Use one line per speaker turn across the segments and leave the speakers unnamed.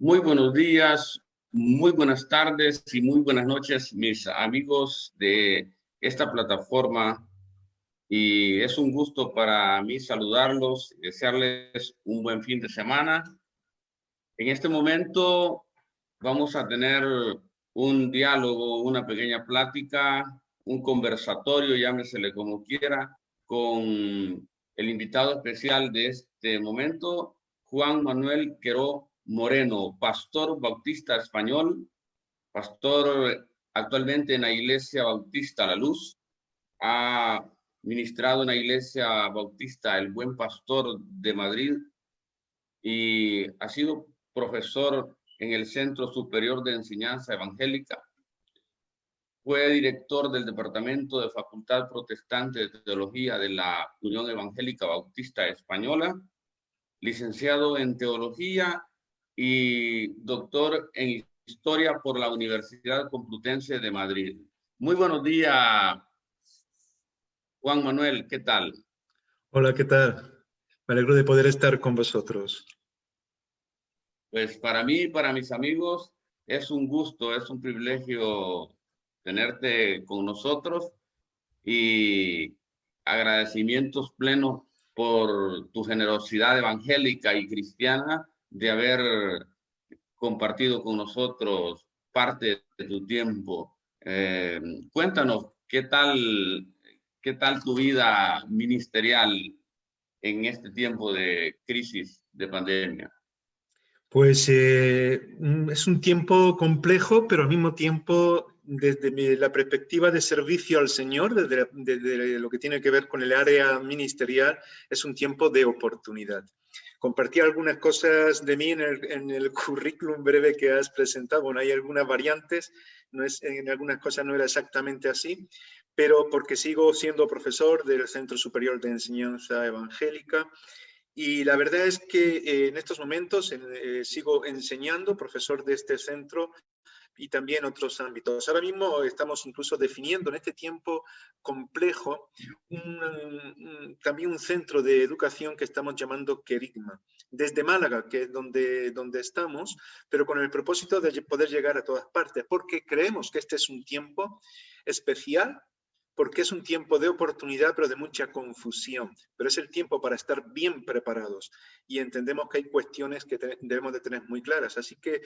Muy buenos días, muy buenas tardes y muy buenas noches, mis amigos de esta plataforma. Y es un gusto para mí saludarlos y desearles un buen fin de semana. En este momento vamos a tener un diálogo, una pequeña plática, un conversatorio, llámesele como quiera, con el invitado especial de este momento, Juan Manuel Queró Moreno, pastor bautista español, pastor actualmente en la Iglesia Bautista La Luz. Ha ministrado en la Iglesia Bautista El Buen Pastor de Madrid y ha sido profesor en el Centro Superior de Enseñanza Evangélica. Fue director del Departamento de Facultad Protestante de Teología de la Unión Evangélica Bautista Española, licenciado en Teología y doctor en Historia por la Universidad Complutense de Madrid. Muy buenos días, Juan Manuel, ¿qué tal?
Hola, ¿qué tal? Me alegro de poder estar con vosotros.
Pues para mí y para mis amigos es un gusto, es un privilegio tenerte con nosotros y agradecimientos plenos por tu generosidad evangélica y cristiana de haber compartido con nosotros parte de tu tiempo. Cuéntanos, qué tal tu vida ministerial en este tiempo de crisis, de pandemia?
Pues es un tiempo complejo, pero al mismo tiempo, desde la perspectiva de servicio al Señor, desde lo que tiene que ver con el área ministerial, es un tiempo de oportunidad. Compartí algunas cosas de mí en el currículum breve que has presentado. Bueno, hay algunas variantes, en algunas cosas no era exactamente así, pero porque sigo siendo profesor del Centro Superior de Enseñanza Evangélica. Y la verdad es que en estos momentos sigo enseñando, profesor de este centro y también otros ámbitos. Ahora mismo estamos incluso definiendo en este tiempo complejo también un centro de educación que estamos llamando Querigma, desde Málaga, que es donde estamos, pero con el propósito de poder llegar a todas partes, porque creemos que este es un tiempo especial, porque es un tiempo de oportunidad, pero de mucha confusión. Pero es el tiempo para estar bien preparados y entendemos que hay cuestiones que debemos de tener muy claras. Así que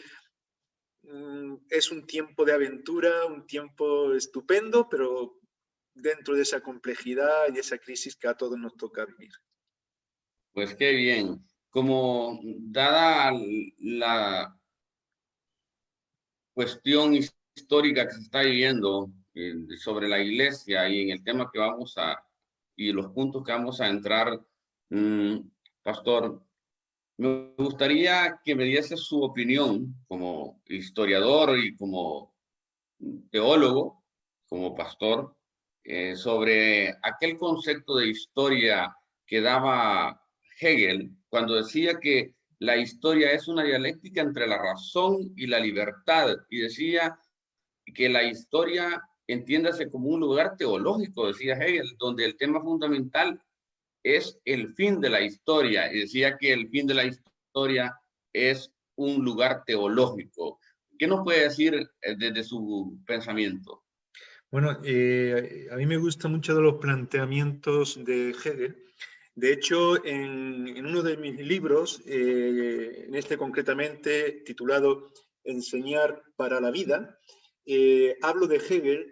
es un tiempo de aventura, un tiempo estupendo, pero dentro de esa complejidad y esa crisis que a todos nos toca vivir.
Pues qué bien. Como dada la cuestión histórica que se está viviendo sobre la iglesia y en el tema que y los puntos que vamos a entrar, mm, pastor, me gustaría que me diese su opinión como historiador y como teólogo, como pastor, sobre aquel concepto de historia que daba Hegel cuando decía que la historia es una dialéctica entre la razón y la libertad, y decía que la historia entiéndase como un lugar teológico, decía Hegel, donde el tema fundamental es el fin de la historia, y decía que el fin de la historia es un lugar teológico. ¿Qué nos puede decir desde su pensamiento?
Bueno, a mí me gusta mucho de los planteamientos de Hegel. De hecho, en uno de mis libros, en este concretamente titulado Enseñar para la vida, hablo de Hegel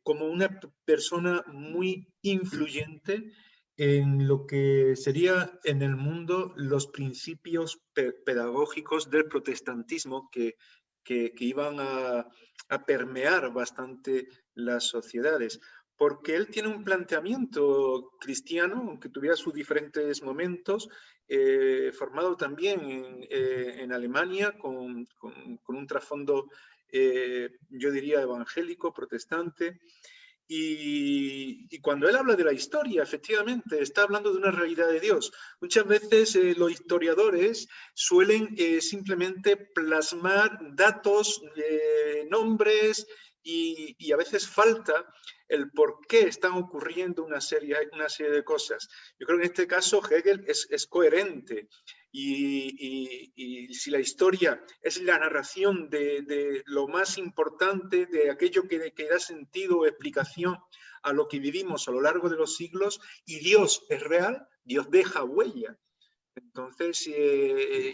como una persona muy influyente en lo que sería en el mundo los principios pedagógicos del protestantismo que iban a permear bastante las sociedades, porque él tiene un planteamiento cristiano, aunque tuviera sus diferentes momentos, formado también en Alemania con un trasfondo, yo diría, evangélico, protestante. Y cuando él habla de la historia, efectivamente, está hablando de una realidad de Dios. Muchas veces los historiadores suelen simplemente plasmar datos, nombres, y a veces falta el por qué están ocurriendo una serie de cosas. Yo creo que en este caso Hegel es coherente Y si la historia es la narración de lo más importante, de aquello que da sentido o explicación a lo que vivimos a lo largo de los siglos, y Dios es real, Dios deja huella. Entonces,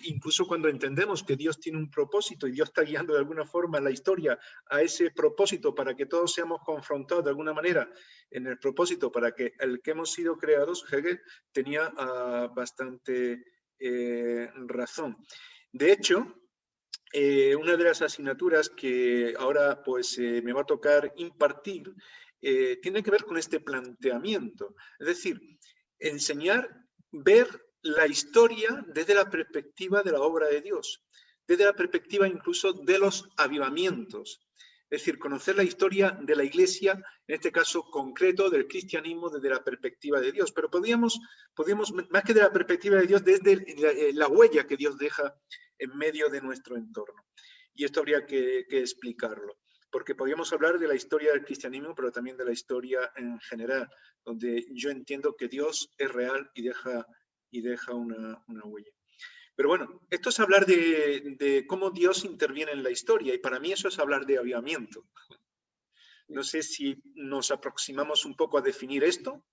incluso cuando entendemos que Dios tiene un propósito y Dios está guiando de alguna forma la historia a ese propósito para que todos seamos confrontados de alguna manera en el propósito para que el que hemos sido creados, Hegel tenía bastante razón. De hecho, una de las asignaturas que ahora pues me va a tocar impartir tiene que ver con este planteamiento. Es decir, enseñar, ver la historia desde la perspectiva de la obra de Dios, desde la perspectiva incluso de los avivamientos. Es decir, conocer la historia de la Iglesia, en este caso concreto del cristianismo, desde la perspectiva de Dios. Pero podríamos más que de la perspectiva de Dios, desde la huella que Dios deja en medio de nuestro entorno. Y esto habría que explicarlo, porque podríamos hablar de la historia del cristianismo, pero también de la historia en general, donde yo entiendo que Dios es real y deja una huella. Pero bueno, esto es hablar de cómo Dios interviene en la historia, y para mí eso es hablar de avivamiento. No sé si nos aproximamos un poco a definir esto.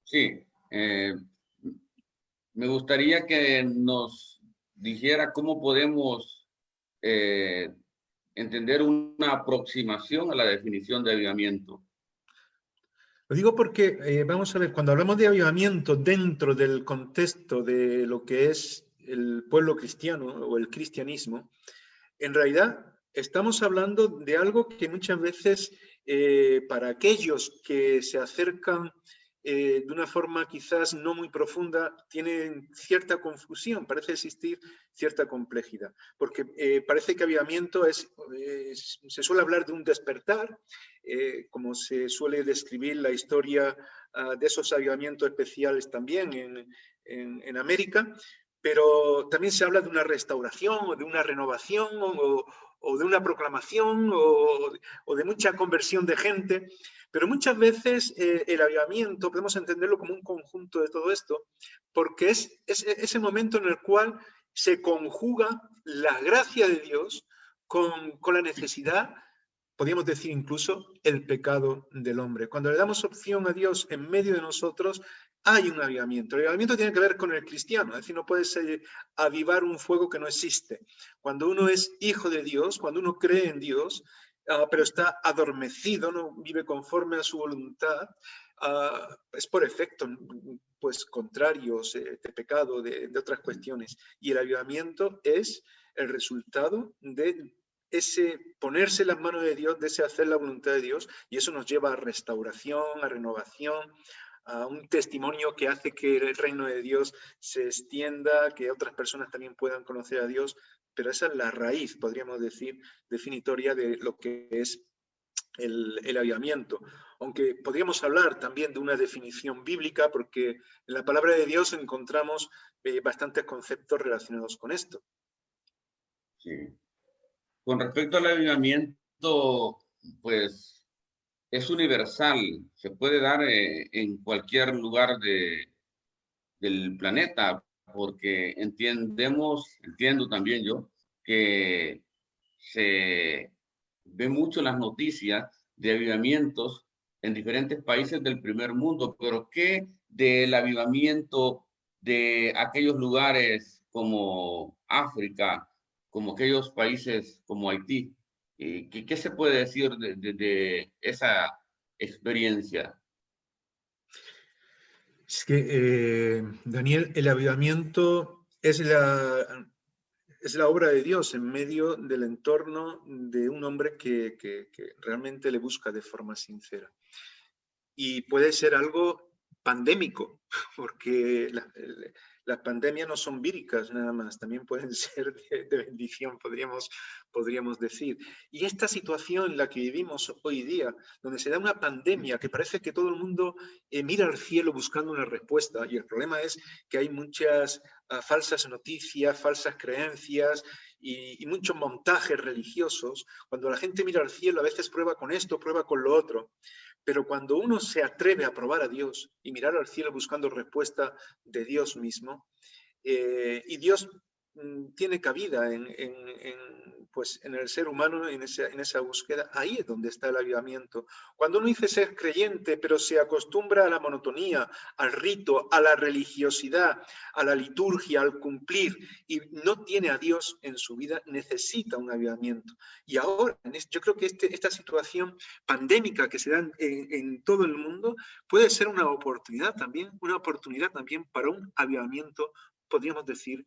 Sí, me gustaría que nos dijera cómo podemos entender una aproximación a la definición de avivamiento.
Lo digo porque, vamos a ver, cuando hablamos de avivamiento dentro del contexto de lo que es el pueblo cristiano o el cristianismo, en realidad estamos hablando de algo que muchas veces para aquellos que se acercan de una forma quizás no muy profunda, tienen cierta confusión, parece existir cierta complejidad, porque parece que avivamiento se suele hablar de un despertar, como se suele describir la historia de esos avivamientos especiales también en América, pero también se habla de una restauración o de una renovación o de una proclamación o de mucha conversión de gente. Pero muchas veces el avivamiento podemos entenderlo como un conjunto de todo esto, porque es ese momento en el cual se conjuga la gracia de Dios con la necesidad, podríamos decir incluso, el pecado del hombre. Cuando le damos opción a Dios en medio de nosotros, hay un avivamiento. El avivamiento tiene que ver con el cristiano, es decir, no puedes avivar un fuego que no existe. Cuando uno es hijo de Dios, cuando uno cree en Dios, pero está adormecido, no vive conforme a su voluntad, es por efecto pues contrarios de pecado, de otras cuestiones. Y el avivamiento es el resultado de ese ponerse en las manos de Dios, de ese hacer la voluntad de Dios, y eso nos lleva a restauración, a renovación, a un testimonio que hace que el reino de Dios se extienda, que otras personas también puedan conocer a Dios, pero esa es la raíz, podríamos decir, definitoria de lo que es el avivamiento. Aunque podríamos hablar también de una definición bíblica, porque en la palabra de Dios encontramos bastantes conceptos relacionados con esto.
Sí. Con respecto al avivamiento, pues es universal, se puede dar en cualquier lugar del planeta, porque entiendo también yo, que se ve mucho en las noticias de avivamientos en diferentes países del primer mundo, pero ¿qué del avivamiento de aquellos lugares como África, como aquellos países como Haití? ¿Qué se puede decir de esa experiencia?
Es que, Daniel, el avivamiento es la obra de Dios en medio del entorno de un hombre que realmente le busca de forma sincera. Y puede ser algo pandémico, porque las pandemias no son víricas nada más, también pueden ser de bendición, podríamos decir. Y esta situación en la que vivimos hoy día, donde se da una pandemia que parece que todo el mundo mira al cielo buscando una respuesta, y el problema es que hay muchas falsas noticias, falsas creencias y muchos montajes religiosos. Cuando la gente mira al cielo, a veces prueba con esto, prueba con lo otro. Pero cuando uno se atreve a probar a Dios y mirar al cielo buscando respuesta de Dios mismo, y Dios tiene cabida pues, en el ser humano, en esa búsqueda. Ahí es donde está el avivamiento. Cuando uno dice ser creyente, pero se acostumbra a la monotonía, al rito, a la religiosidad, a la liturgia, al cumplir, y no tiene a Dios en su vida, necesita un avivamiento. Y ahora, yo creo que esta situación pandémica que se da en todo el mundo puede ser una oportunidad también para un avivamiento, podríamos decir,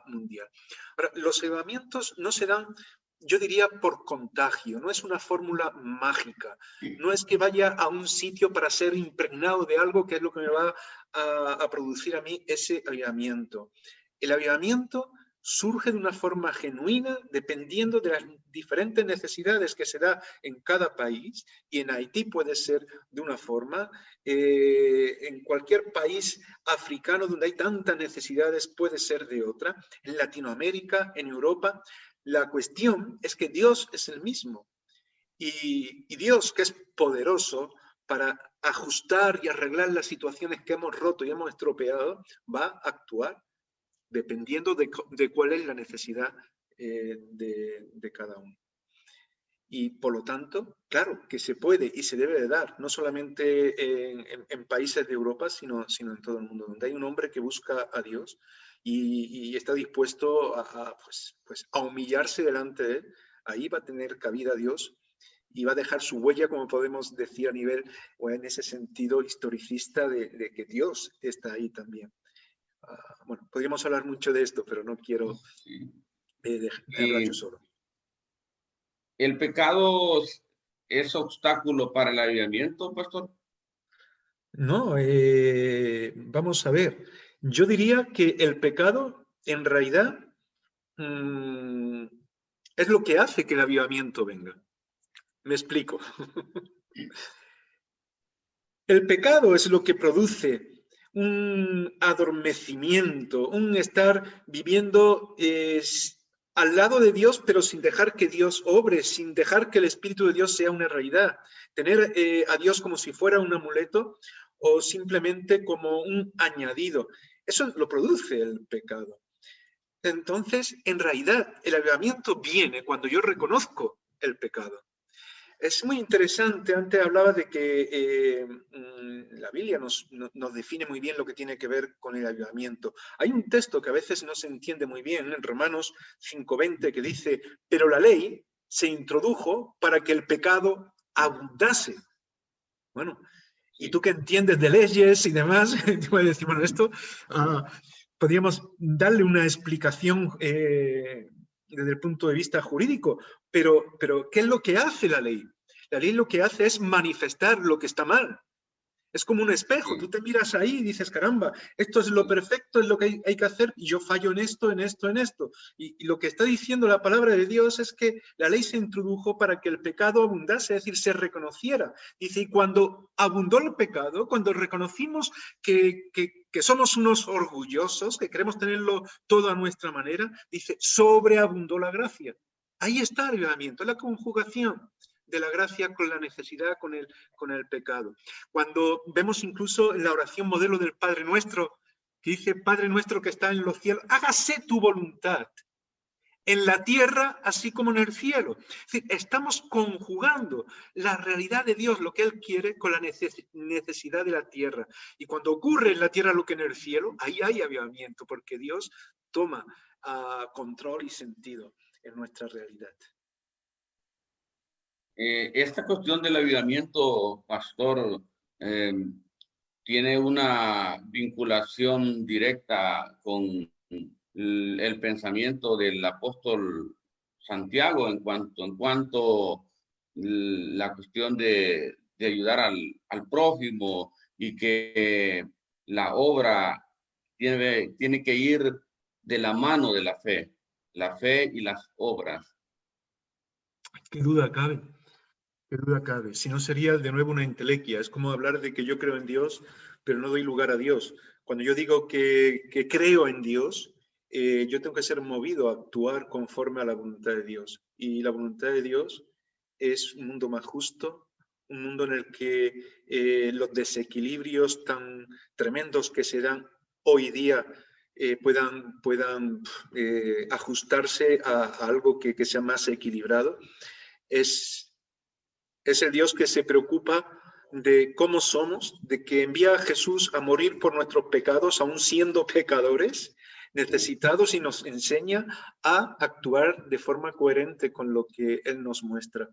mundial. Ahora, los avivamientos no se dan, yo diría, por contagio, no es una fórmula mágica, no es que vaya a un sitio para ser impregnado de algo que es lo que me va a producir a mí ese avivamiento. El avivamiento surge de una forma genuina, dependiendo de las diferentes necesidades que se da en cada país, y en Haití puede ser de una forma, en cualquier país africano donde hay tantas necesidades puede ser de otra, en Latinoamérica, en Europa. La cuestión es que Dios es el mismo, y Dios, que es poderoso para ajustar y arreglar las situaciones que hemos roto y hemos estropeado, va a actuar dependiendo de cuál es la necesidad de cada uno. Y por lo tanto, claro, que se puede y se debe de dar, no solamente en países de Europa, sino en todo el mundo, donde hay un hombre que busca a Dios y está dispuesto pues a humillarse delante de él. Ahí va a tener cabida Dios y va a dejar su huella, como podemos decir a nivel, o en ese sentido historicista, de que Dios está ahí también. Bueno, podríamos hablar mucho de esto, pero no quiero dejarla yo solo.
¿El pecado es obstáculo para el avivamiento, pastor?
No, vamos a ver. Yo diría que el pecado, en realidad, es lo que hace que el avivamiento venga. Me explico. El pecado es lo que produce un adormecimiento, un estar viviendo al lado de Dios, pero sin dejar que Dios obre, sin dejar que el Espíritu de Dios sea una realidad. Tener a Dios como si fuera un amuleto o simplemente como un añadido. Eso lo produce el pecado. Entonces, en realidad, el avivamiento viene cuando yo reconozco el pecado. Es muy interesante, antes hablaba de que la Biblia nos define muy bien lo que tiene que ver con el avivamiento. Hay un texto que a veces no se entiende muy bien, en Romanos 5:20, que dice, pero la ley se introdujo para que el pecado abundase. Bueno, ¿y tú qué entiendes de leyes y demás? Te voy a decir, bueno, esto podríamos darle una explicación desde el punto de vista jurídico, pero ¿qué es lo que hace la ley? La ley lo que hace es manifestar lo que está mal. Es como un espejo, tú te miras ahí y dices, caramba, esto es lo perfecto, es lo que hay que hacer, y yo fallo en esto, en esto, en esto. Y lo que está diciendo la palabra de Dios es que la ley se introdujo para que el pecado abundase, es decir, se reconociera. Dice, y cuando abundó el pecado, cuando reconocimos que somos unos orgullosos, que queremos tenerlo todo a nuestra manera, dice, sobreabundó la gracia. Ahí está el avivamiento, la conjugación de la gracia con la necesidad, con el pecado. Cuando vemos incluso en la oración modelo del Padre Nuestro, que dice, Padre Nuestro que está en los cielos, hágase tu voluntad, en la tierra así como en el cielo. Es decir, estamos conjugando la realidad de Dios, lo que Él quiere, con la necesidad de la tierra. Y cuando ocurre en la tierra lo que en el cielo, ahí hay avivamiento, porque Dios toma control y sentido en nuestra realidad.
Esta cuestión del avivamiento, pastor, tiene una vinculación directa con el pensamiento del apóstol Santiago en cuanto la cuestión de ayudar al prójimo, y que la obra tiene que ir de la mano de la fe y las obras.
Qué duda cabe. Qué duda cabe. Si no, sería de nuevo una entelequia. Es como hablar de que yo creo en Dios, pero no doy lugar a Dios. Cuando yo digo que creo en Dios, yo tengo que ser movido a actuar conforme a la voluntad de Dios. Y la voluntad de Dios es un mundo más justo, un mundo en el que los desequilibrios tan tremendos que se dan hoy día puedan ajustarse a algo que sea más equilibrado. Es el Dios que se preocupa de cómo somos, de que envía a Jesús a morir por nuestros pecados, aún siendo pecadores, necesitados, y nos enseña a actuar de forma coherente con lo que Él nos muestra.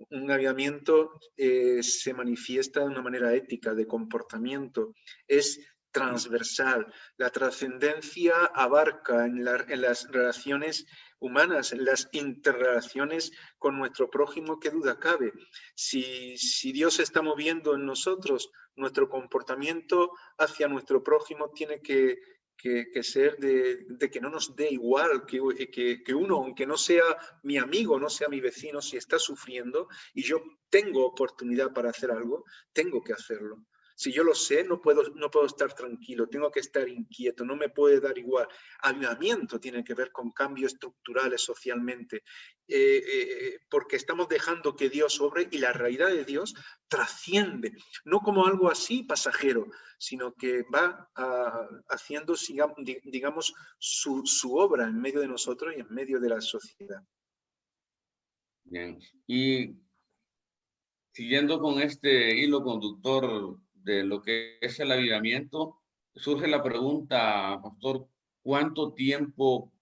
Un avivamiento se manifiesta de una manera ética, de comportamiento, es transversal. La trascendencia abarca en las relaciones humanas, en las interrelaciones con nuestro prójimo, qué duda cabe. Si Dios se está moviendo en nosotros, nuestro comportamiento hacia nuestro prójimo tiene que ser de que no nos dé igual que uno, aunque no sea mi amigo, no sea mi vecino, si está sufriendo y yo tengo oportunidad para hacer algo, tengo que hacerlo. Si yo lo sé, no puedo estar tranquilo, tengo que estar inquieto, no me puede dar igual. Avivamiento tiene que ver con cambios estructurales socialmente, porque estamos dejando que Dios obre, y la realidad de Dios trasciende, no como algo así pasajero, sino que va haciendo, digamos, su obra en medio de nosotros y en medio de la sociedad.
Bien. Y siguiendo con este hilo conductor de lo que es el avivamiento, surge la pregunta, pastor, ¿cuánto tiempo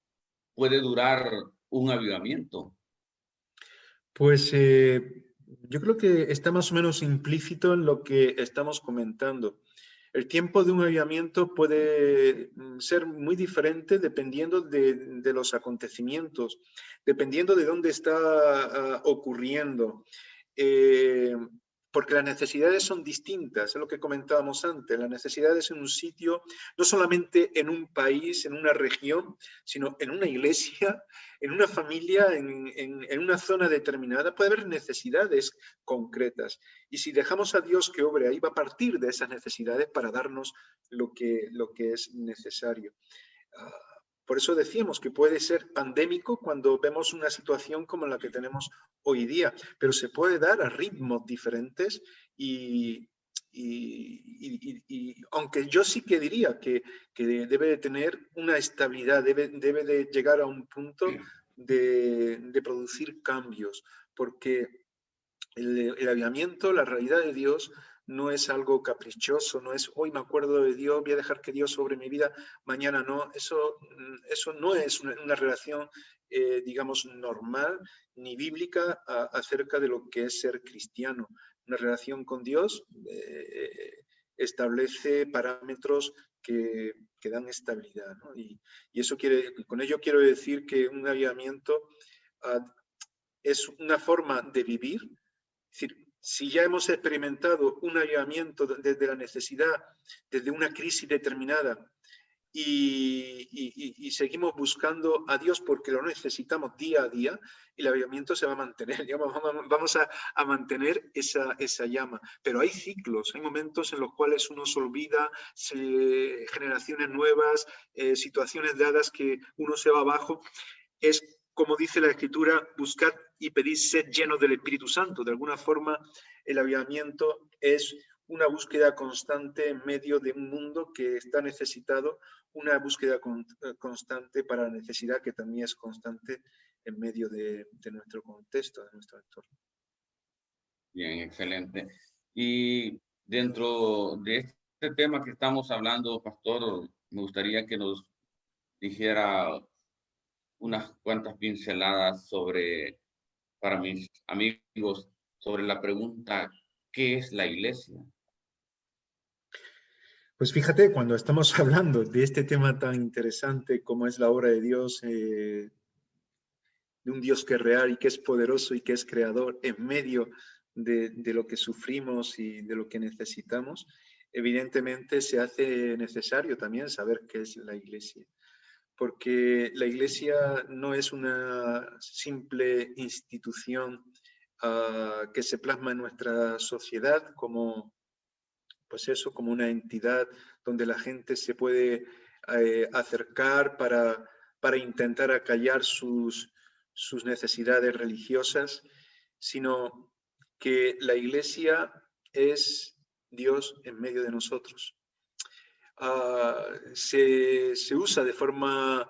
puede durar un avivamiento?
Pues yo creo que está más o menos implícito en lo que estamos comentando. El tiempo de un avivamiento puede ser muy diferente dependiendo de los acontecimientos, dependiendo de dónde está ocurriendo. Porque las necesidades son distintas, es lo que comentábamos antes. Las necesidades en un sitio, no solamente en un país, en una región, sino en una iglesia, en una familia, en una zona determinada, puede haber necesidades concretas. Y si dejamos a Dios que obre ahí, va a partir de esas necesidades para darnos lo que es necesario. Por eso decíamos que puede ser pandémico cuando vemos una situación como la que tenemos hoy día, pero se puede dar a ritmos diferentes y aunque yo sí que diría que debe de tener una estabilidad, debe de llegar a un punto de producir cambios, porque el avivamiento, la realidad de Dios, no es algo caprichoso, no es hoy me acuerdo de Dios, voy a dejar que Dios sobre mi vida, mañana no. Eso no es una relación, digamos, normal ni bíblica acerca de lo que es ser cristiano. Una relación con Dios establece parámetros que dan estabilidad, ¿no? Y eso con ello quiero decir que un avivamiento es una forma de vivir. Es decir, si ya hemos experimentado un avivamiento desde la necesidad, desde una crisis determinada, y seguimos buscando a Dios porque lo necesitamos día a día, el avivamiento se va a mantener, vamos a mantener esa llama. Pero hay ciclos, hay momentos en los cuales uno se olvida, generaciones nuevas, situaciones dadas que uno se va abajo. Es, como dice la Escritura, buscad y pedid sed llenos del Espíritu Santo. De alguna forma, el avivamiento es una búsqueda constante en medio de un mundo que está necesitado, una búsqueda constante para la necesidad que también es constante en medio de nuestro contexto, de nuestro entorno.
Bien, excelente. Y dentro de este tema que estamos hablando, pastor, me gustaría que nos dijera unas cuantas pinceladas para mis amigos, sobre la pregunta, ¿qué es la iglesia?
Pues fíjate, cuando estamos hablando de este tema tan interesante como es la obra de Dios, de un Dios que es real y que es poderoso y que es creador en medio de lo que sufrimos y de lo que necesitamos, evidentemente se hace necesario también saber qué es la iglesia. Porque la iglesia no es una simple institución que se plasma en nuestra sociedad como, pues eso, como una entidad donde la gente se puede acercar para intentar acallar sus necesidades religiosas, sino que la iglesia es Dios en medio de nosotros. se usa de forma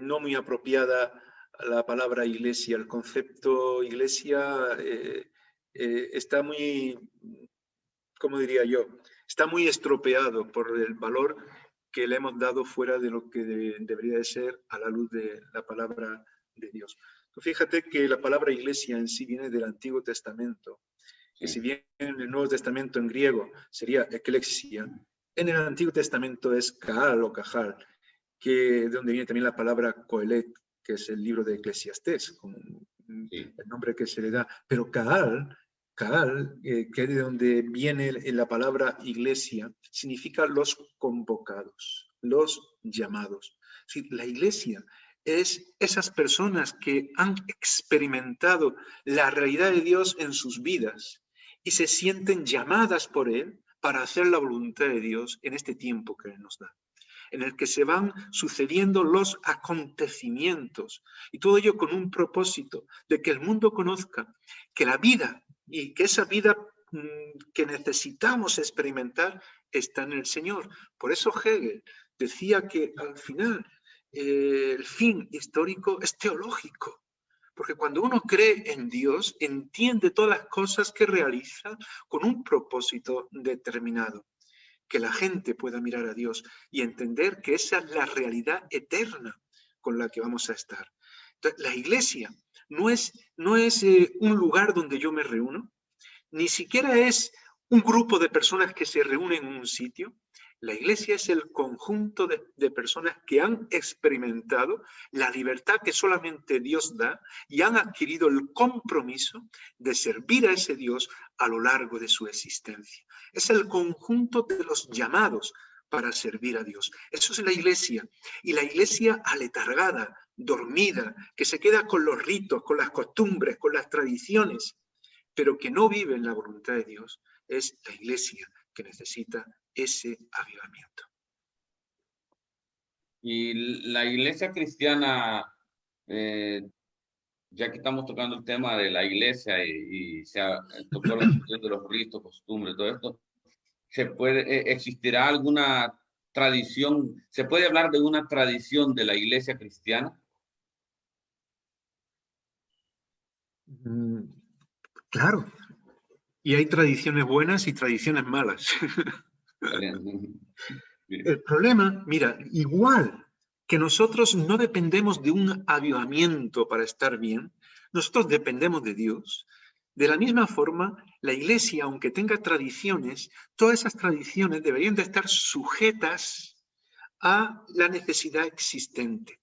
no muy apropiada la palabra iglesia. El concepto iglesia está muy, ¿cómo diría yo? Está muy estropeado por el valor que le hemos dado fuera de lo que debería de ser a la luz de la palabra de Dios. Fíjate que la palabra iglesia en sí viene del Antiguo Testamento, que si bien en el Nuevo Testamento en griego sería ecclesia, en el Antiguo Testamento es kaal o cajal, que de donde viene también la palabra coelet, que es el libro de Eclesiastés, como el nombre que se le da. Pero kaal, que es de donde viene la palabra iglesia, significa los convocados, los llamados. Sí, la iglesia es esas personas que han experimentado la realidad de Dios en sus vidas y se sienten llamadas por Él para hacer la voluntad de Dios en este tiempo que Él nos da, en el que se van sucediendo los acontecimientos, y todo ello con un propósito de que el mundo conozca que la vida y que esa vida que necesitamos experimentar está en el Señor. Por eso Hegel decía que al final el fin histórico es teológico. Porque cuando uno cree en Dios, entiende todas las cosas que realiza con un propósito determinado. Que la gente pueda mirar a Dios y entender que esa es la realidad eterna con la que vamos a estar. Entonces, la iglesia no es un lugar donde yo me reúno, ni siquiera es un grupo de personas que se reúnen en un sitio. La iglesia es el conjunto de personas que han experimentado la libertad que solamente Dios da y han adquirido el compromiso de servir a ese Dios a lo largo de su existencia. Es el conjunto de los llamados para servir a Dios. Eso es la iglesia. Y la iglesia aletargada, dormida, que se queda con los ritos, con las costumbres, con las tradiciones, pero que no vive en la voluntad de Dios, es la iglesia que necesita ese avivamiento.
Y la iglesia cristiana, ya que estamos tocando el tema de la iglesia y se tocó la cuestión de los ritos, costumbres, todo esto, ¿existirá alguna tradición? ¿Se puede hablar de una tradición de la iglesia cristiana?
Claro. Y hay tradiciones buenas y tradiciones malas. El problema, mira, igual que nosotros no dependemos de un avivamiento para estar bien, nosotros dependemos de Dios. De la misma forma, la iglesia, aunque tenga tradiciones, todas esas tradiciones deberían de estar sujetas a la necesidad existente.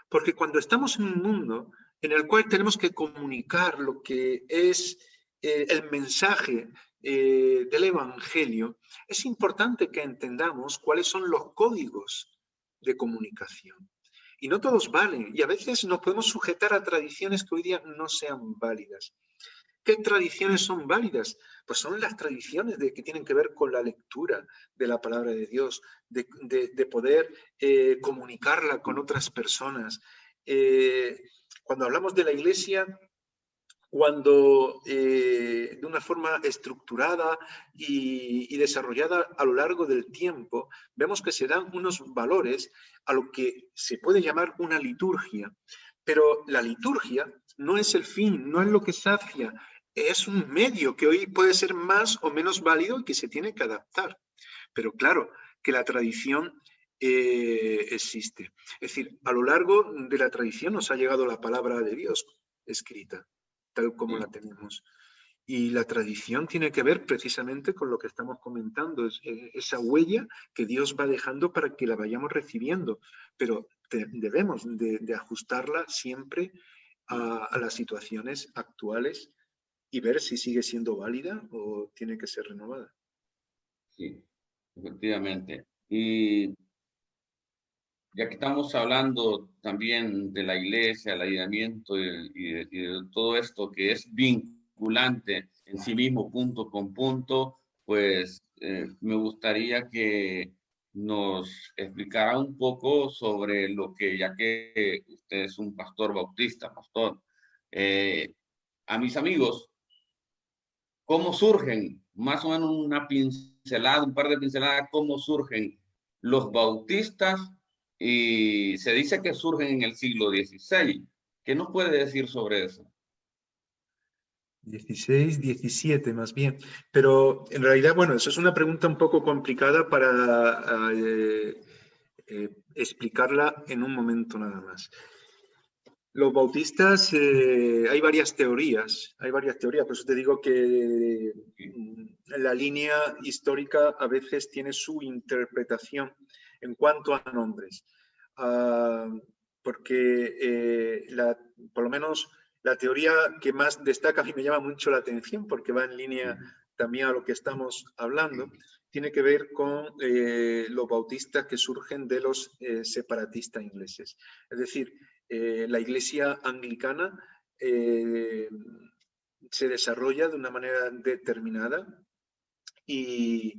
Porque cuando estamos en un mundo en el cual tenemos que comunicar lo que es el mensaje del Evangelio, es importante que entendamos cuáles son los códigos de comunicación. Y no todos valen, y a veces nos podemos sujetar a tradiciones que hoy día no sean válidas. ¿Qué tradiciones son válidas? Pues son las tradiciones que tienen que ver con la lectura de la palabra de Dios, de poder comunicarla con otras personas. Cuando hablamos de la iglesia, cuando de una forma estructurada y desarrollada a lo largo del tiempo, vemos que se dan unos valores a lo que se puede llamar una liturgia. Pero la liturgia no es el fin, no es lo que sacia, es un medio que hoy puede ser más o menos válido y que se tiene que adaptar. Pero claro, que la tradición existe. Es decir, a lo largo de la tradición nos ha llegado la palabra de Dios escrita, tal como la tenemos. Y la tradición tiene que ver precisamente con lo que estamos comentando, esa huella que Dios va dejando para que la vayamos recibiendo, pero debemos de ajustarla siempre a las situaciones actuales y ver si sigue siendo válida o tiene que ser renovada.
Sí, efectivamente. Y ya que estamos hablando también de la iglesia, el aislamiento y de todo esto que es vinculante en sí mismo, punto con punto, pues me gustaría que nos explicara un poco sobre lo que, ya que usted es un pastor bautista, pastor, a mis amigos, ¿cómo surgen? Más o menos una pincelada, un par de pinceladas, ¿cómo surgen los bautistas, y se dice que surgen en el siglo XVI. ¿Qué nos puede decir sobre eso?
16, 17 más bien. Pero en realidad, bueno, eso es una pregunta un poco complicada para explicarla en un momento nada más. Los bautistas, hay varias teorías, por eso te digo que la línea histórica a veces tiene su interpretación en cuanto a nombres. Porque por lo menos la teoría que más destaca, a mí me llama mucho la atención porque va en línea también a lo que estamos hablando, tiene que ver con los bautistas que surgen de los separatistas ingleses. Es decir, la iglesia anglicana se desarrolla de una manera determinada y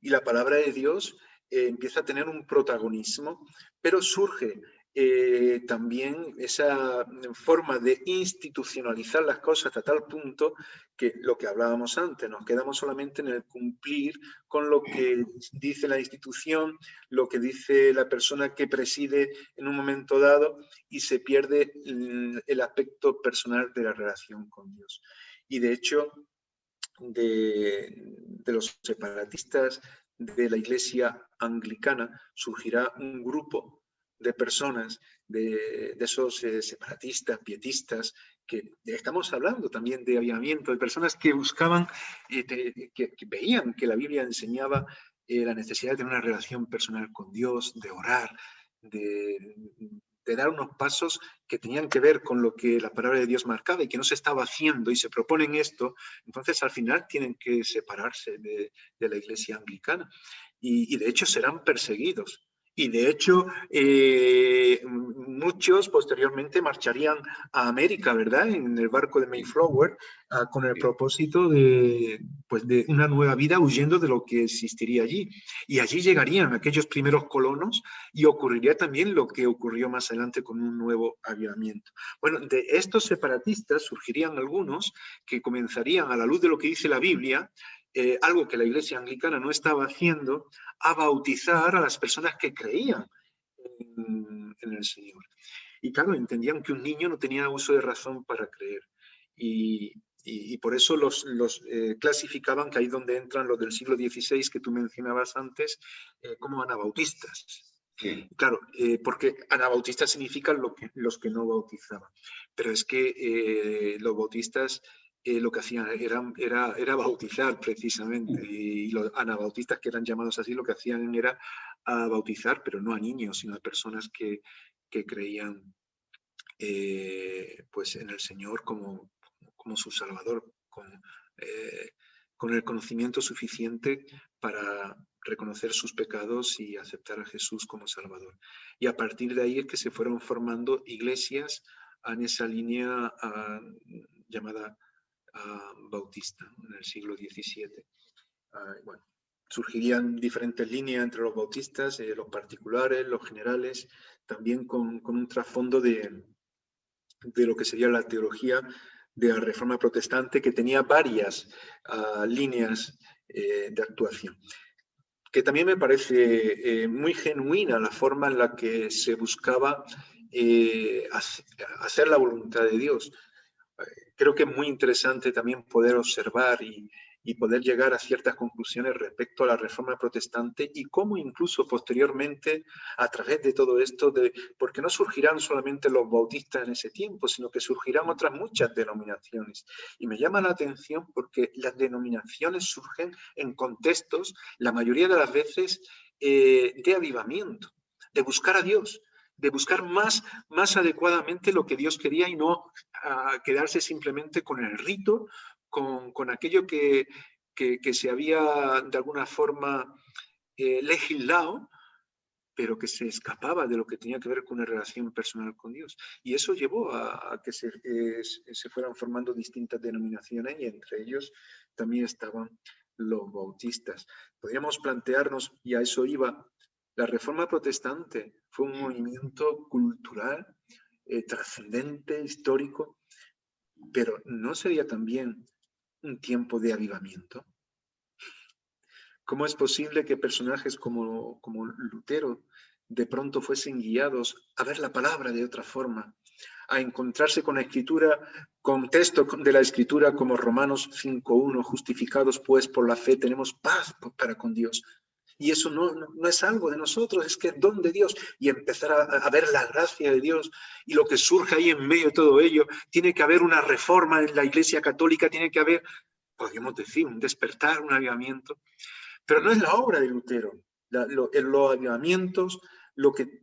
la palabra de Dios empieza a tener un protagonismo, pero surge también esa forma de institucionalizar las cosas hasta tal punto que lo que hablábamos antes, nos quedamos solamente en el cumplir con lo que dice la institución, lo que dice la persona que preside en un momento dado y se pierde el aspecto personal de la relación con Dios. Y de hecho, de los separatistas de la iglesia anglicana surgirá un grupo de personas, de esos separatistas, pietistas, que estamos hablando también de avivamiento, de personas que buscaban, que veían que la Biblia enseñaba la necesidad de tener una relación personal con Dios, de orar, de dar unos pasos que tenían que ver con lo que la palabra de Dios marcaba y que no se estaba haciendo y se proponen esto, entonces al final tienen que separarse de la iglesia anglicana y de hecho serán perseguidos. Y de hecho, muchos posteriormente marcharían a América, ¿verdad? En el barco de Mayflower, con el propósito pues de una nueva vida huyendo de lo que existiría allí. Y allí llegarían aquellos primeros colonos y ocurriría también lo que ocurrió más adelante con un nuevo avivamiento. Bueno, de estos separatistas surgirían algunos que comenzarían, a la luz de lo que dice la Biblia, algo que la iglesia anglicana no estaba haciendo, a bautizar a las personas que creían en el Señor. Y claro, entendían que un niño no tenía uso de razón para creer. Y por eso los clasificaban, que ahí donde entran los del siglo XVI que tú mencionabas antes, como anabautistas.
Sí.
Claro, porque anabautistas significan los que no bautizaban. Pero es que los bautistas lo que hacían era bautizar precisamente. Y los anabautistas, que eran llamados así, lo que hacían era bautizar, pero no a niños, sino a personas que creían pues en el Señor como su Salvador, con el conocimiento suficiente para reconocer sus pecados y aceptar a Jesús como Salvador. Y a partir de ahí es que se fueron formando iglesias en esa línea llamada bautista, en el siglo XVII. Bueno, surgirían diferentes líneas entre los bautistas, los particulares, los generales, también con un trasfondo de lo que sería la teología de la Reforma Protestante, que tenía varias líneas de actuación. Que también me parece muy genuina la forma en la que se buscaba hacer la voluntad de Dios. Creo que es muy interesante también poder observar y poder llegar a ciertas conclusiones respecto a la Reforma Protestante y cómo incluso posteriormente, a través de todo esto, porque no surgirán solamente los bautistas en ese tiempo, sino que surgirán otras muchas denominaciones. Y me llama la atención porque las surgen en contextos, la mayoría de las veces, de avivamiento, de buscar a Dios, de buscar más adecuadamente lo que Dios quería y no quedarse simplemente con el rito, con aquello que se había de alguna forma legislado, pero que se escapaba de lo que tenía que ver con una relación personal con Dios. Y eso llevó a que se fueran formando distintas denominaciones y entre ellos también estaban los bautistas. Podríamos plantearnos, y a eso iba, la Reforma Protestante fue un movimiento cultural, trascendente, histórico, pero ¿no sería también un tiempo de avivamiento? ¿Cómo es posible que personajes como Lutero de pronto fuesen guiados a ver la palabra de otra forma, a encontrarse con la Escritura, con textos de la Escritura como Romanos 5:1, justificados pues por la fe tenemos paz para con Dios? Y eso no es algo de nosotros, es que es don de Dios. Y empezar a ver la gracia de Dios y lo que surge ahí en medio de todo ello. Tiene que haber una reforma en la Iglesia Católica, tiene que haber, podríamos decir, un despertar, un avivamiento. Pero no es la obra de Lutero. Los avivamientos,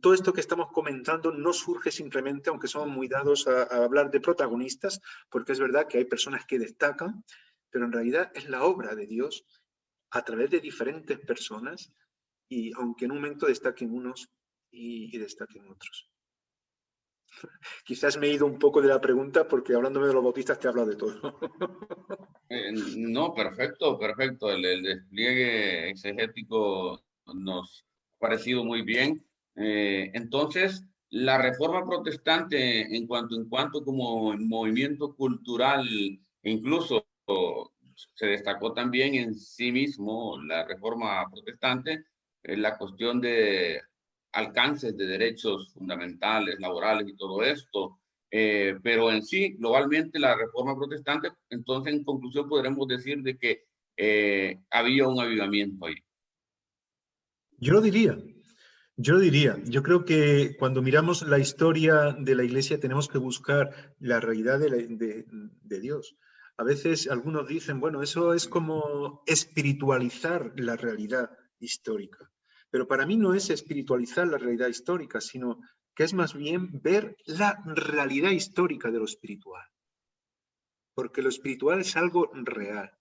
todo esto que estamos comentando no surge simplemente, aunque somos muy dados a hablar de protagonistas, porque es verdad que hay personas que destacan, pero en realidad es la obra de Dios a través de diferentes personas, y aunque en un momento destaquen unos y destaquen otros. Quizás me he ido un poco de la pregunta porque hablándome de los bautistas te he hablado de todo.
No, perfecto, perfecto. El despliegue exegético nos ha parecido muy bien. Entonces, la reforma protestante en cuanto como movimiento cultural, e incluso se destacó también en sí mismo la reforma protestante, la cuestión de alcances de derechos fundamentales, laborales y todo esto. Pero en sí, globalmente, la reforma protestante, entonces, en conclusión, podremos decir de que había un avivamiento ahí.
Yo lo diría. Yo creo que cuando miramos la historia de la Iglesia tenemos que buscar la realidad de Dios. A veces algunos dicen, bueno, eso es como espiritualizar la realidad histórica. Pero para mí no es espiritualizar la realidad histórica, sino que es más bien ver la realidad histórica de lo espiritual. Porque lo espiritual es algo real.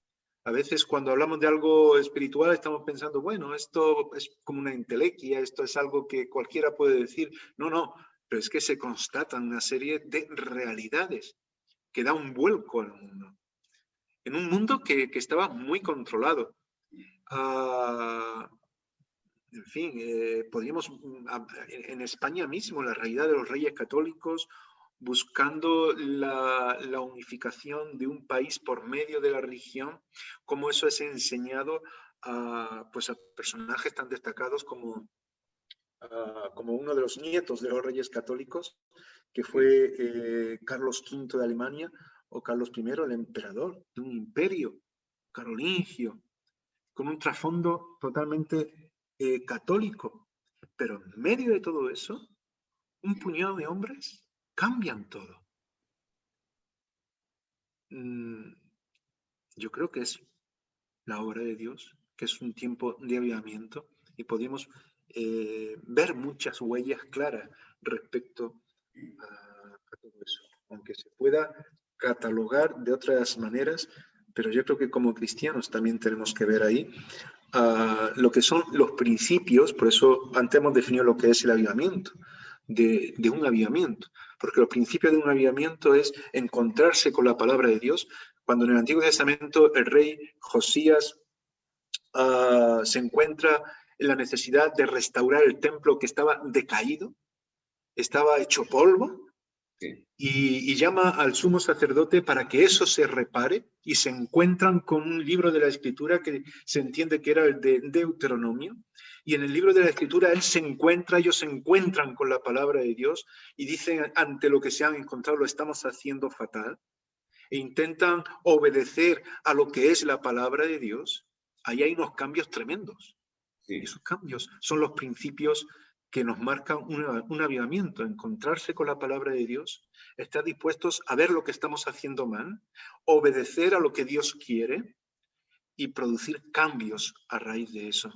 A veces cuando hablamos de algo espiritual estamos pensando, bueno, esto es como una entelequia, esto es algo que cualquiera puede decir. No, pero es que se constatan una serie de realidades que da un vuelco al mundo. En un mundo que estaba muy controlado. En fin, podríamos, en España mismo, la realidad de los reyes católicos buscando la unificación de un país por medio de la religión, cómo eso es enseñado pues a personajes tan destacados como uno de los nietos de los reyes católicos, que fue Carlos V de Alemania, o Carlos I, el emperador de un imperio carolingio, con un trasfondo totalmente católico. Pero en medio de todo eso, un puñado de hombres cambian todo. Yo creo que es la obra de Dios, que es un tiempo de avivamiento, y podemos ver muchas huellas claras respecto a todo eso, aunque se pueda catalogar de otras maneras, pero yo creo que como cristianos también tenemos que ver ahí lo que son los principios. Por eso antes hemos definido lo que es el avivamiento, de un avivamiento, porque los principios de un avivamiento es encontrarse con la palabra de Dios. Cuando en el Antiguo Testamento el rey Josías se encuentra en la necesidad de restaurar el templo que estaba decaído, estaba hecho polvo,
Sí.
y llama al sumo sacerdote para que eso se repare, y se encuentran con un libro de la Escritura que se entiende que era el de Deuteronomio, y en el libro de la Escritura ellos se encuentran con la palabra de Dios y dicen, ante lo que se han encontrado lo estamos haciendo fatal, e intentan obedecer a lo que es la palabra de Dios. Ahí hay unos cambios tremendos.
Sí.
Y esos cambios son los principios que nos marcan un avivamiento, encontrarse con la palabra de Dios, estar dispuestos a ver lo que estamos haciendo mal, obedecer a lo que Dios quiere y producir cambios a raíz de eso.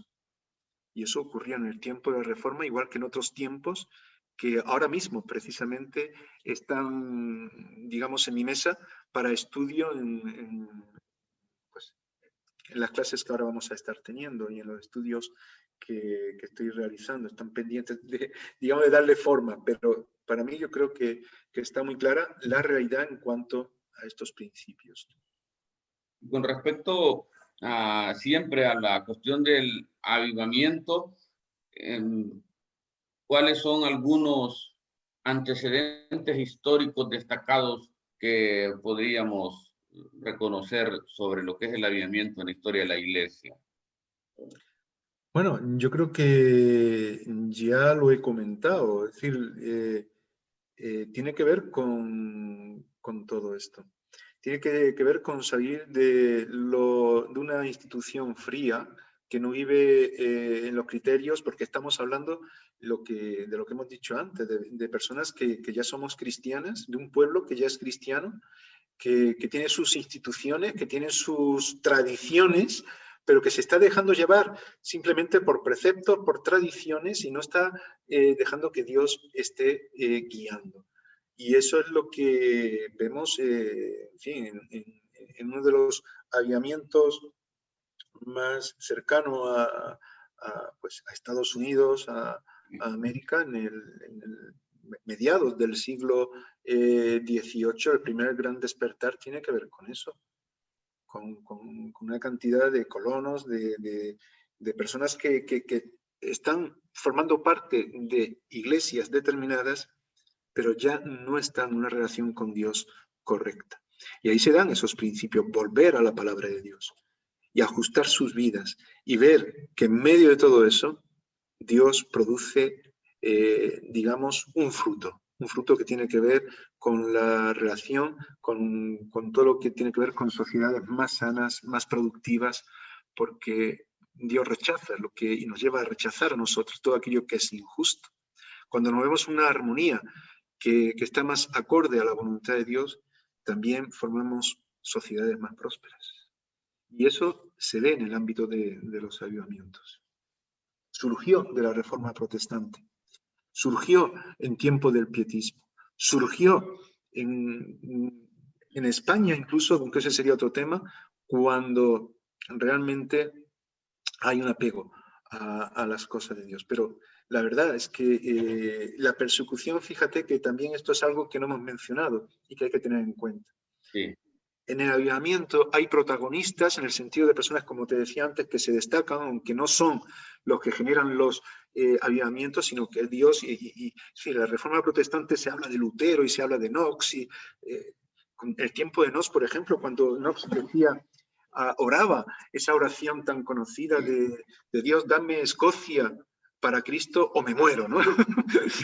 Y eso ocurría en el tiempo de la Reforma, igual que en otros tiempos que ahora mismo precisamente están, digamos, en mi mesa para estudio pues, en las clases que ahora vamos a estar teniendo y en los estudios que estoy realizando. Están pendientes de, digamos, de darle forma, pero para mí yo creo que está muy clara la realidad en cuanto a estos principios.
Con respecto siempre a la cuestión del avivamiento, ¿cuáles son algunos antecedentes históricos destacados que podríamos reconocer sobre lo que es el avivamiento en la historia de la Iglesia?
Bueno, yo creo que ya lo he comentado, es decir, tiene que ver con todo esto. Tiene que ver con salir de una institución fría que no vive en los criterios, porque estamos hablando de lo que hemos dicho antes, de personas que ya somos cristianas, de un pueblo que ya es cristiano, que tiene sus instituciones, que tiene sus tradiciones, pero que se está dejando llevar simplemente por preceptos, por tradiciones, y no está dejando que Dios esté guiando. Y eso es lo que vemos, en fin, en uno de los avivamientos más cercano pues, a Estados Unidos, a América, en el mediados del siglo XVIII, el primer gran despertar tiene que ver con eso, con una cantidad de colonos, de personas que están formando parte de iglesias determinadas, pero ya no están en una relación con Dios correcta. Y ahí se dan esos principios, volver a la palabra de Dios y ajustar sus vidas y ver que en medio de todo eso Dios produce, digamos, un fruto que tiene que ver con la relación, con todo lo que tiene que ver con sociedades más sanas, más productivas, porque Dios rechaza y nos lleva a rechazar a nosotros todo aquello que es injusto. Cuando nos vemos una armonía que está más acorde a la voluntad de Dios, también formamos sociedades más prósperas. Y eso se ve en el ámbito de los avivamientos. Surgió de la Reforma Protestante, surgió en tiempo del pietismo, surgió en España incluso, aunque ese sería otro tema, cuando realmente hay un apego a las cosas de Dios. Pero la verdad es que la persecución, fíjate que también esto es algo que no hemos mencionado y que hay que tener en cuenta.
Sí.
En el avivamiento hay protagonistas en el sentido de personas, como te decía antes, que se destacan, aunque no son los que generan los avivamientos, sino que es Dios. Sí, en la Reforma Protestante se habla de Lutero y se habla de Knox. Y con el tiempo de Knox, por ejemplo, cuando Knox decía, oraba esa oración tan conocida de Dios, dame Escocia para Cristo o me muero, ¿no?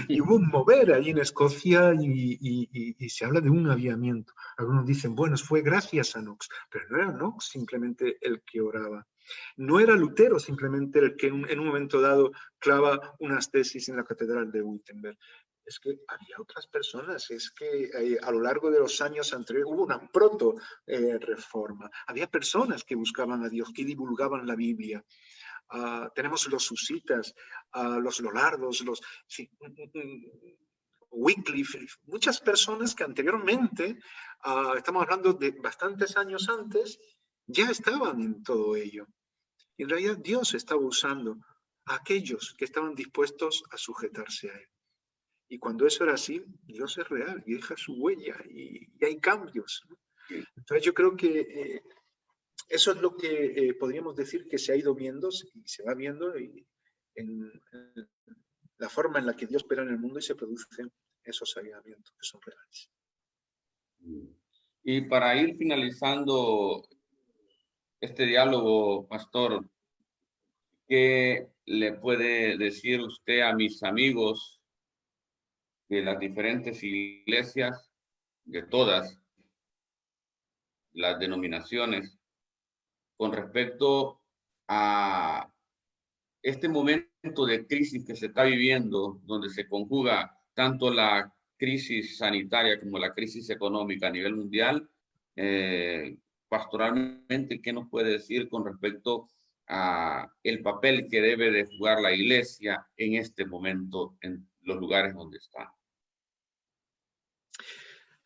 Y hubo un mover ahí en Escocia y se habla de un avivamiento. Algunos dicen, bueno, fue gracias a Knox, pero no era Knox simplemente el que oraba. No era Lutero simplemente el que en un momento dado clava unas tesis en la catedral de Wittenberg. Es que había otras personas, es que a lo largo de los años anteriores hubo una proto-reforma. Había personas que buscaban a Dios, que divulgaban la Biblia. Tenemos los susitas, los lolardos, Wycliffe, muchas personas que anteriormente, estamos hablando de bastantes años antes, ya estaban en todo ello. Y en realidad Dios estaba usando a aquellos que estaban dispuestos a sujetarse a Él. Y cuando eso era así, Dios es real y deja su huella y hay cambios. Entonces yo creo que eso es lo que podríamos decir que se ha ido viendo y se va viendo en la forma en la que Dios opera en el mundo y se producen esos avivamientos que son reales.
Y para ir finalizando este diálogo, pastor, ¿qué le puede decir usted a mis amigos de las diferentes iglesias, de todas las denominaciones, con respecto a este momento de crisis que se está viviendo, donde se conjuga tanto la crisis sanitaria como la crisis económica a nivel mundial? Pastoralmente, ¿qué nos puede decir con respecto a el papel que debe de jugar la iglesia en este momento en los lugares donde está?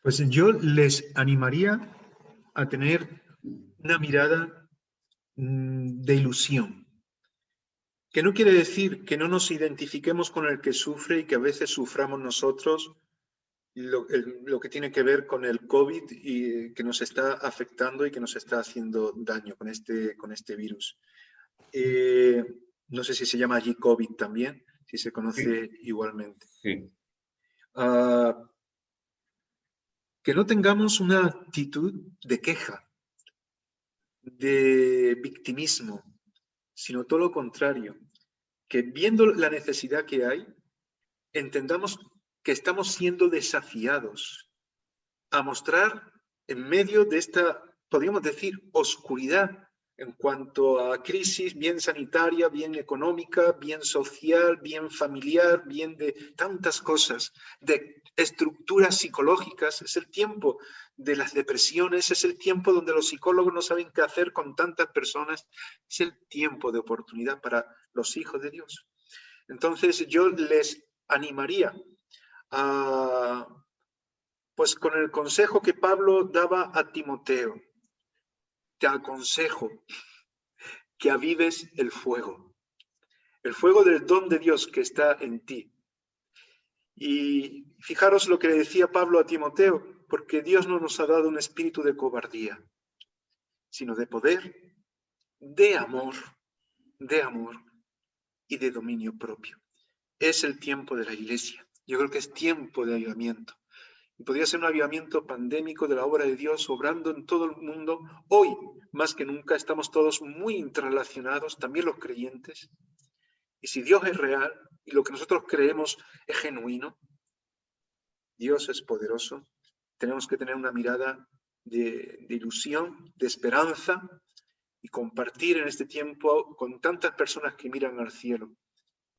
Pues yo les animaría a tener una mirada de ilusión, que no quiere decir que no nos identifiquemos con el que sufre y que a veces suframos nosotros lo que tiene que ver con el COVID y que nos está afectando y que nos está haciendo daño con este virus. No sé si se llama allí COVID también, si se conoce igualmente.
Sí.
Que no tengamos una actitud de queja, de victimismo, sino todo lo contrario, que viendo la necesidad que hay, entendamos que estamos siendo desafiados a mostrar en medio de esta, podríamos decir, oscuridad en cuanto a crisis, bien sanitaria, bien económica, bien social, bien familiar, bien de tantas cosas, de estructuras psicológicas. Es el tiempo de las depresiones, es el tiempo donde los psicólogos no saben qué hacer con tantas personas, es el tiempo de oportunidad para los hijos de Dios. Entonces yo les animaría a, pues con el consejo que Pablo daba a Timoteo, te aconsejo que avives el fuego del don de Dios que está en ti. Y fijaros lo que le decía Pablo a Timoteo, porque Dios no nos ha dado un espíritu de cobardía, sino de poder, de amor y de dominio propio. Es el tiempo de la iglesia. Yo creo que es tiempo de avivamiento. Y podría ser un avivamiento pandémico de la obra de Dios obrando en todo el mundo. Hoy, más que nunca, estamos todos muy interrelacionados, también los creyentes. Y si Dios es real y lo que nosotros creemos es genuino, Dios es poderoso, tenemos que tener una mirada de ilusión, de esperanza y compartir en este tiempo con tantas personas que miran al cielo,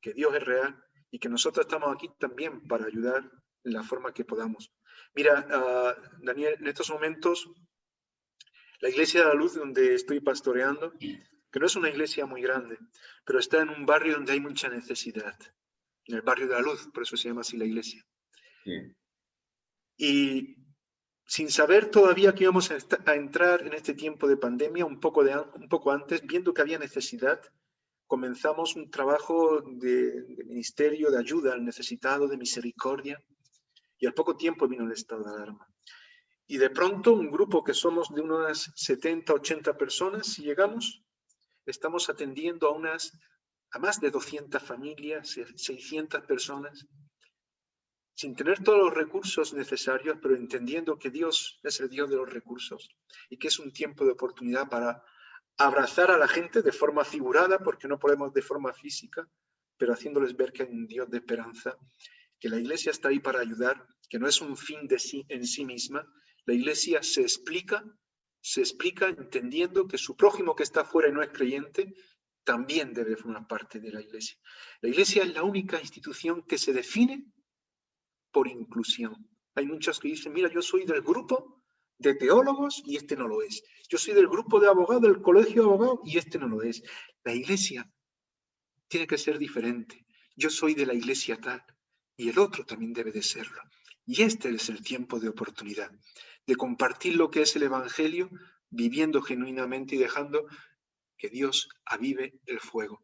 que Dios es real y que nosotros estamos aquí también para ayudar en la forma que podamos. Mira, Daniel, en estos momentos, la Iglesia de la Luz donde estoy pastoreando, que no es una iglesia muy grande, pero está en un barrio donde hay mucha necesidad, en el barrio de la Luz, por eso se llama así la iglesia. Sí. Y sin saber todavía que íbamos a entrar en este tiempo de pandemia, un poco antes, viendo que había necesidad, comenzamos un trabajo de ministerio, de ayuda al necesitado, de misericordia, y al poco tiempo vino el estado de alarma. Y de pronto un grupo que somos de unas 70, 80 personas, si llegamos, estamos atendiendo a más de 200 familias, 600 personas, sin tener todos los recursos necesarios, pero entendiendo que Dios es el Dios de los recursos y que es un tiempo de oportunidad para abrazar a la gente de forma figurada, porque no podemos de forma física, pero haciéndoles ver que hay un Dios de esperanza, que la iglesia está ahí para ayudar, que no es un fin en sí misma. La iglesia se explica entendiendo que su prójimo que está fuera y no es creyente también debe formar parte de la iglesia. La iglesia es la única institución que se define por inclusión. Hay muchos que dicen, mira, yo soy del grupo de teólogos y este no lo es. Yo soy del grupo de abogados, del colegio de abogados y este no lo es. La iglesia tiene que ser diferente. Yo soy de la iglesia tal y el otro también debe de serlo. Y este es el tiempo de oportunidad, de compartir lo que es el evangelio, viviendo genuinamente y dejando que Dios avive el fuego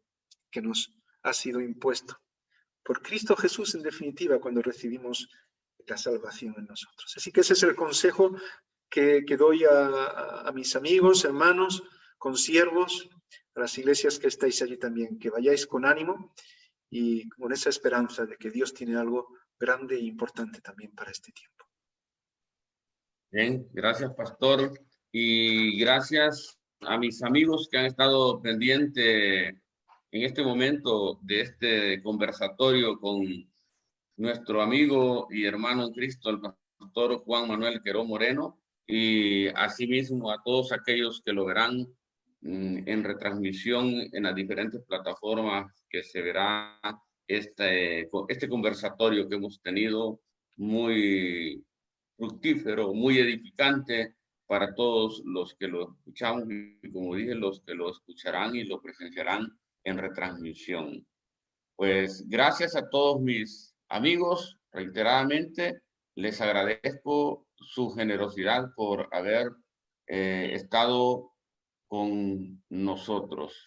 que nos ha sido impuesto por Cristo Jesús, en definitiva, cuando recibimos la salvación en nosotros. Así que ese es el consejo que doy a mis amigos, hermanos, consiervos, a las iglesias que estáis allí también, que vayáis con ánimo y con esa esperanza de que Dios tiene algo grande e importante también para este tiempo.
Bien, gracias, pastor, y gracias a mis amigos que han estado pendientes en este momento de este conversatorio con nuestro amigo y hermano en Cristo, el pastor Juan Manuel Queró Moreno, y asimismo a todos aquellos que lo verán en retransmisión en las diferentes plataformas que se verá este conversatorio que hemos tenido, muy fructífero, muy edificante para todos los que lo escuchamos y, como dije, los que lo escucharán y lo presenciarán en retransmisión. Pues gracias a todos mis amigos, reiteradamente, les agradezco su generosidad por haber estado con nosotros.